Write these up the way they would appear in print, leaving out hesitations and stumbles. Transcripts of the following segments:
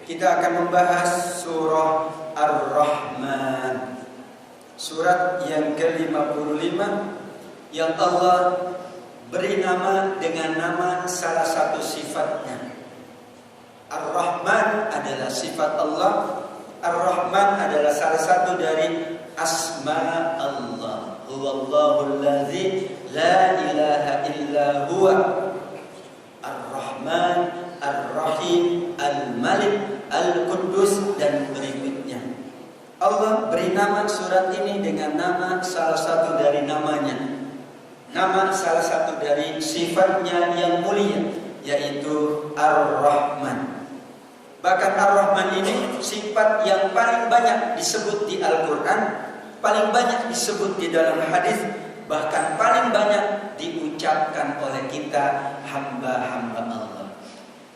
Kita akan membahas surah Ar-Rahman, surat yang ke-55 yang Allah beri nama dengan nama salah satu sifatnya. Ar-Rahman adalah sifat Allah. Ar-Rahman adalah salah satu dari asma Allah. Huwallahul ladzi la ilaha illa huwa Ar-Rahman, Ar-Rahim, Al-Malik, Al-Quddus dan berikutnya. Allah beri nama surat ini dengan nama salah satu dari namanya, nama salah satu dari sifatnya yang mulia, yaitu Ar-Rahman. Bahkan Ar-Rahman ini sifat yang paling banyak disebut di Al-Quran, paling banyak disebut di dalam hadis, bahkan paling banyak diucapkan oleh kita hamba-hamba Allah.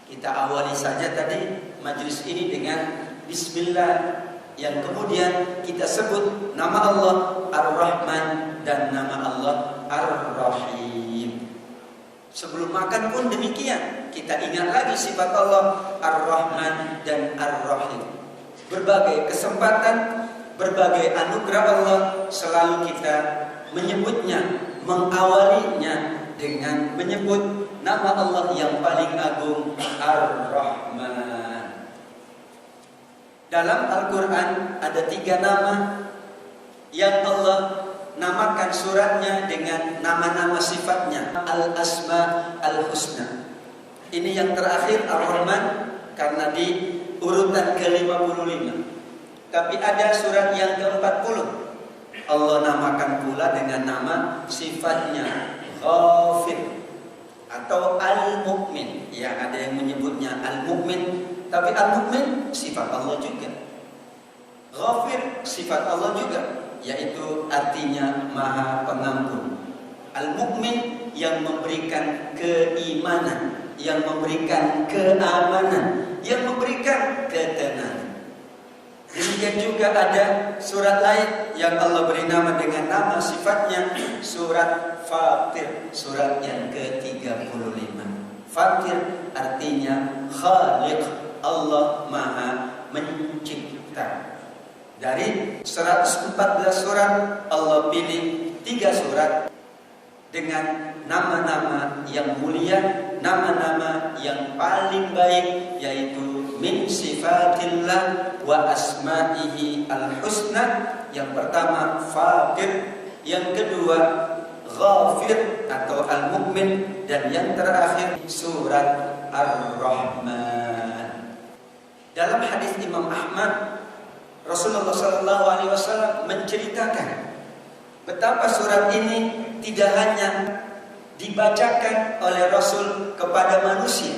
Kita awali saja tadi majelis ini dengan Bismillah, yang kemudian kita sebut nama Allah Ar-Rahman dan nama Allah Ar-Rahim. Sebelum makan pun demikian, kita ingat lagi sifat Allah Ar-Rahman dan Ar-Rahim. Berbagai kesempatan, berbagai anugerah Allah selalu kita menyebutnya, mengawalinya dengan menyebut nama Allah yang paling agung, Ar-Rahman. Dalam Al-Quran ada 3 nama yang Allah namakan suratnya dengan nama-nama sifatnya, Al-Asma Al-Husna. Ini yang terakhir Ar-Rahman karena di urutan ke-55. Tapi ada surat yang ke-40 Allah namakan pula dengan nama sifatnya Ghafir atau Al-Mu'min. Ya, ada yang menyebutnya Al-Mu'min, tapi Al-Mu'min sifat Allah juga. Ghafir sifat Allah juga, yaitu artinya Maha Pengampun. Al-Mu'min yang memberikan keimanan, yang memberikan keamanan, yang memberikan ketenangan. Demikian juga ada surat lain yang Allah beri nama dengan nama sifatnya, surat Fatir, surat yang ke-35. Fatir artinya Khaliq, Allah Maha Mencipta. Dari 114 surat Allah pilih 3 surat dengan nama-nama yang mulia, nama-nama yang paling baik, yaitu min sifatillah wa asma'ihi al-husna. Yang pertama Fatir, yang kedua Ghafir atau Al-Mu'min, dan yang terakhir surat Ar-Rahman. Dalam hadis Imam Ahmad, Rasulullah SAW menceritakan betapa surat ini tidak hanya dibacakan oleh Rasul kepada manusia,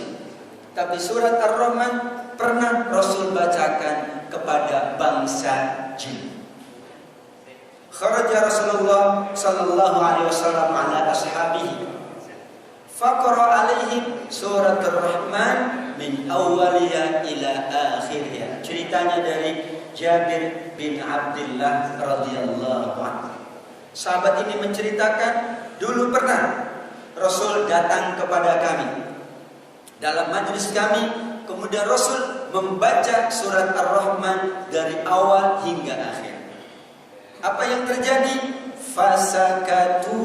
tapi surat Ar-Rahman pernah Rasul bacakan kepada bangsa jin. Kharaja Rasulullah sallallahu alaihi wasallam ala ashabihi faqara alaihim surat Ar-Rahman min awwaliha ila akhiriha. Ceritanya dari Jabir bin Abdullah radhiyallahu anhu. Sahabat ini menceritakan, dulu pernah Rasul datang kepada kami dalam majlis kami, kemudian Rasul membaca surat Ar-Rahman dari awal hingga akhir. Apa yang terjadi? Fasakatu,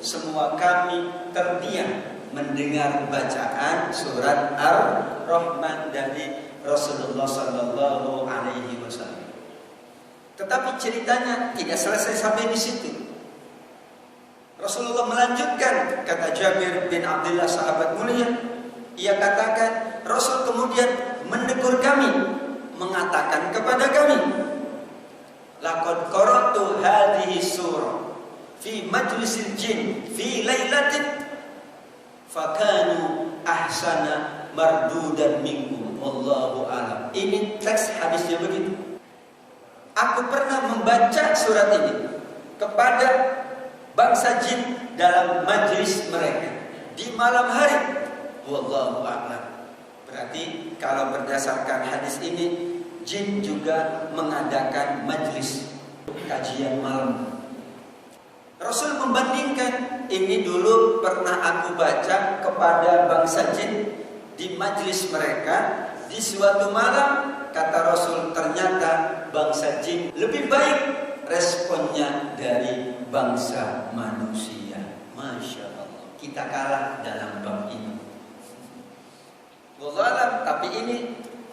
semua kami terdiam mendengar bacaan surat Ar-Rahman dari Rasulullah sallallahu alaihi wasallam. Tetapi ceritanya tidak selesai sampai di situ. Rasulullah melanjutkan, kata Jabir bin Abdullah sahabat mulia, ia katakan, Rasul kemudian menegur kami, mengatakan kepada kami, laqad qara'tu hadhihi surah fi majlisil jin fi lailatin fakanu ahsana mardudan minkum wallahu a'lam. Ini teks hadisnya begitu. Aku pernah membaca surat ini kepada bangsa jin dalam majlis mereka di malam hari. Wallahu a'lam. Berarti kalau berdasarkan hadis ini, jin juga mengadakan majlis kajian malam. Rasul membandingkan, ini dulu pernah aku baca kepada bangsa jin di majlis mereka di suatu malam, kata Rasul, ternyata bangsa jin lebih baik responnya dari bangsa manusia. Masya Allah, kita kalah dalam bab ini. Wallahualam, tapi ini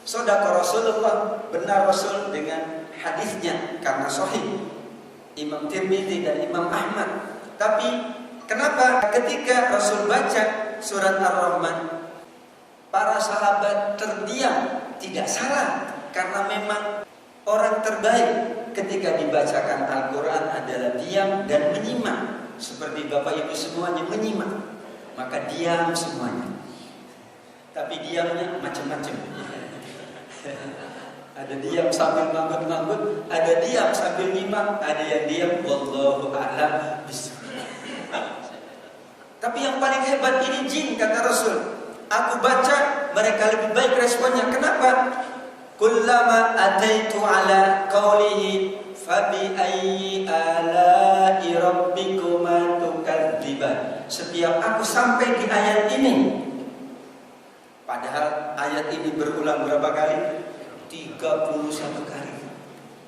sodaqah Rasulullah, benar Rasul dengan hadisnya karena sahih Imam Tirmidzi dan Imam Ahmad. Tapi kenapa ketika Rasul baca surat Ar-Rahman, para sahabat terdiam? Tidak salah, karena memang orang terbaik ketika dibacakan Al-Quran adalah diam dan menyimak. Seperti Bapak Ibu semuanya menyimak, maka diam semuanya. Tapi diamnya macam-macam. Ada diam sambil nganggut-nganggut, ada diam sambil nyimak, ada yang diam wallahu a'lam bishawab. Tapi yang paling hebat ini jin, kata Rasul. Aku baca, mereka lebih baik responnya. Kenapa? Kullama ataitu ala qawlihi fabi ayyi ala'i rabbikuma tukadziban. Setiap aku sampai di ayat ini, padahal ayat ini berulang berapa kali? 31 kali.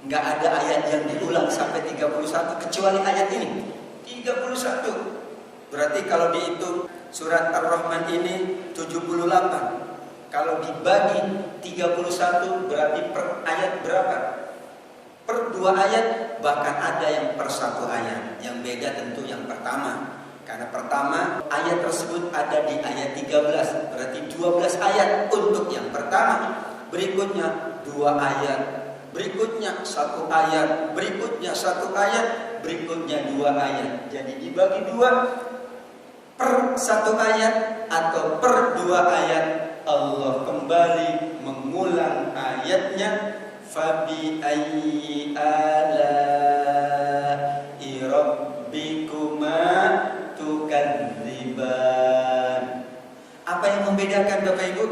Enggak ada ayat yang diulang sampai 31 kecuali ayat ini. 31. Berarti kalau dihitung surat Ar-Rahman ini 78. Kalau dibagi 31 berarti per ayat berapa? Per 2 ayat, bahkan ada yang per 1 ayat. Yang beda tentu yang pertama. Karena pertama ayat tersebut ada di ayat 13. Berarti 12 ayat untuk yang pertama. Berikutnya 2 ayat. Berikutnya 1 ayat. Berikutnya 1 ayat. Berikutnya 2 ayat. Jadi dibagi 2 per 1 ayat atau per 2 ayat. Allah kembali mengulang ayatnya, fabi ayyi ala'i rabbikuma tukadziban. Apa yang membedakan Bapak Ibu?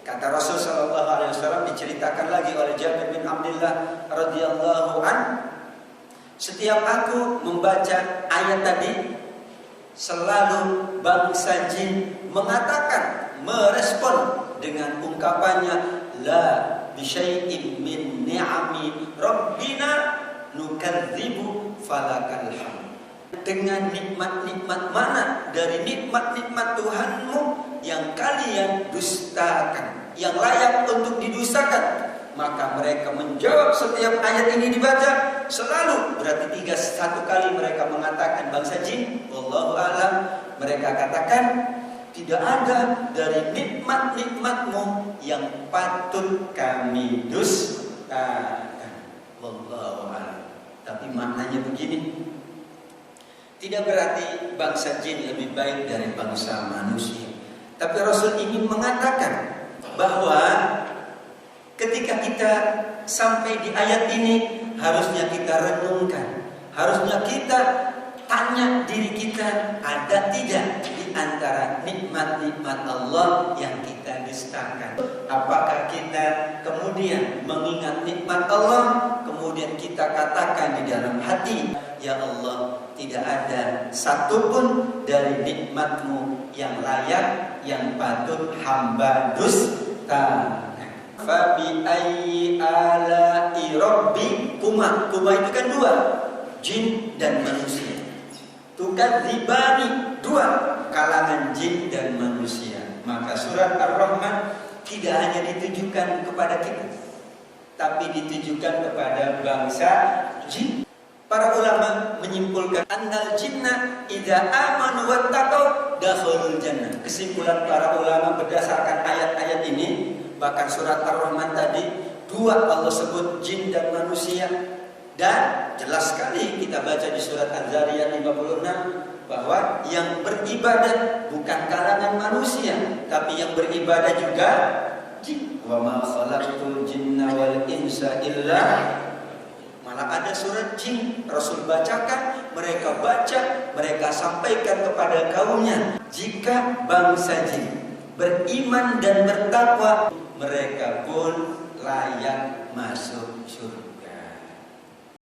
Kata Rasul sallallahu alaihi wasallam, diceritakan lagi oleh Jabir bin Abdullah radhiyallahu an, setiap aku membaca ayat tadi, selalu bangsa jin mengatakan, merespon dengan ungkapannya, la bisyai'in min ni'ami rabbina nukadzibu falakal hamd. Dengan nikmat-nikmat mana dari nikmat-nikmat Tuhanmu yang kalian dustakan, yang layak untuk didustakan? Maka mereka menjawab setiap ayat ini dibaca selalu, berarti 1 kali mereka mengatakan, bangsa jin, wallahu a'lam, mereka katakan, tidak ada dari nikmat-nikmatmu yang patut kami dustakan. Wallahu a'lam. Tapi maknanya begini, tidak berarti bangsa jin lebih baik dari bangsa manusia. Tapi Rasul ingin mengatakan bahwa ketika kita sampai di ayat ini, harusnya kita renungkan, harusnya kita tanya diri kita, ada tidak di antara nikmat-nikmat Allah yang kita dustakan? Apakah kita kemudian mengingat nikmat Allah, kemudian kita katakan di dalam hati, ya Allah, tidak ada satupun dari nikmat-Mu yang layak, yang patut hamba dustakan. Fabi ayyi ala'i rabbikuma. Kuma itu kan 2, jin dan manusia. Tukadzibani, 2, kalangan jin dan manusia. Maka surat Ar-Rahman tidak hanya ditujukan kepada kita, tapi ditujukan kepada bangsa jin. Para ulama menyimpulkan, annal jinna idza amanu wattaqau dakhulul jannah. Kesimpulan para ulama berdasarkan ayat-ayat ini, bahkan surat Ar-Rahman tadi 2 Allah sebut jin dan manusia. Dan jelas sekali kita baca di surat Az-Zariyat 56 bahwa yang beribadah bukan kalangan manusia, tapi yang beribadah juga jin. Wa ma khalaqtul jinna wal insa illa. Malah ada surat jin Rasul bacakan, mereka baca, mereka sampaikan kepada kaumnya, jika bangsa jin beriman dan bertakwa, mereka pun layak masuk surga.